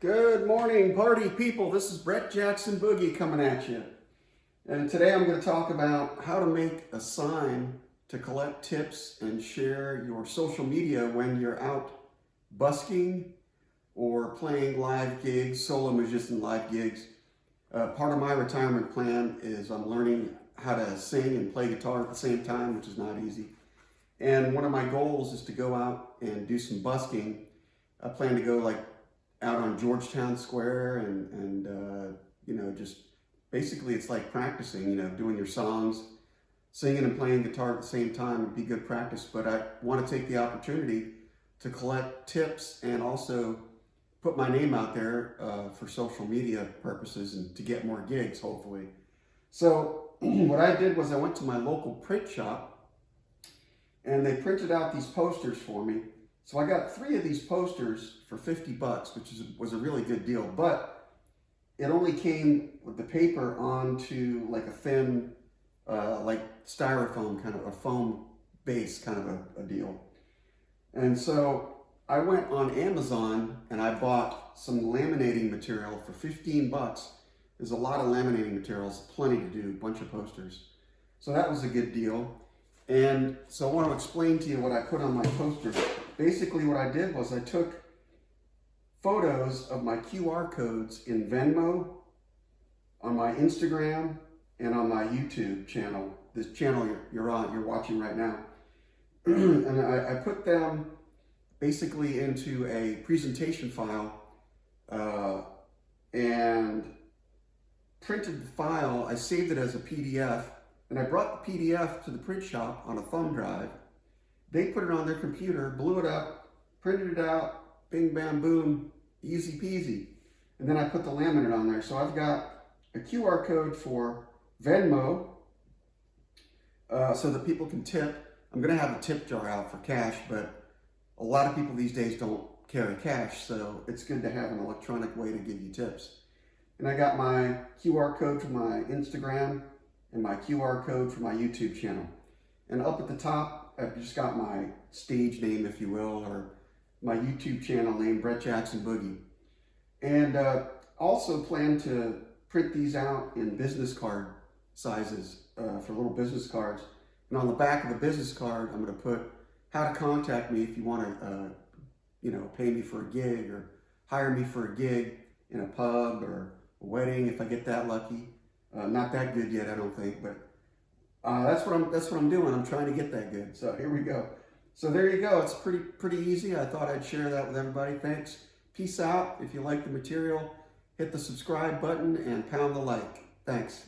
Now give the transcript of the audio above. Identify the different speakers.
Speaker 1: Good morning, party people. This is Brett Jackson Boogie coming at you. And today I'm going to talk about how to make a sign to collect tips and share your social media when you're out busking or playing live gigs, solo musician live gigs. Part of my retirement plan is I'm learning how to sing and play guitar at the same time, which is not easy. And one of my goals is to go out and do some busking. I plan to go out on Georgetown Square and just basically it's like practicing, doing your songs, singing and playing guitar at the same time would be good practice. But I want to take the opportunity to collect tips and also put my name out there for social media purposes and to get more gigs, hopefully. So what I did was I went to my local print shop and they printed out these posters for me. So I got 3 of these posters for $50, which was a really good deal, but it only came with the paper onto like a thin, like styrofoam, kind of a foam base kind of a deal. And so I went on Amazon and I bought some laminating material for $15. There's a lot of laminating materials, plenty to do, a bunch of posters. So that was a good deal. And so I want to explain to you what I put on my posters. Basically what I did was I took photos of my QR codes in Venmo, on my Instagram, and on my YouTube channel. This channel you're watching right now. And I put them basically into a presentation file and printed the file. I saved it as a PDF. And I brought the PDF to the print shop on a thumb drive. They put it on their computer, blew it up, printed it out, bing, bam, boom, easy peasy. And then I put the laminate on there. So I've got a QR code for Venmo so that people can tip. I'm going to have a tip jar out for cash, but a lot of people these days don't carry cash, so it's good to have an electronic way to give you tips. And I got my QR code for my Instagram and my QR code for my YouTube channel. And up at the top, I've just got my stage name, if you will, or my YouTube channel name, Brett Jackson Boogie. And also plan to print these out in business card sizes for little business cards. And on the back of the business card, I'm gonna put how to contact me if you wanna pay me for a gig or hire me for a gig in a pub or a wedding if I get that lucky. Not that good yet, I don't think, but that's what I'm doing. I'm trying to get that good. So here we go. So there you go. It's pretty easy. I thought I'd share that with everybody. Thanks. Peace out. If you like the material, hit the subscribe button and pound the like. Thanks.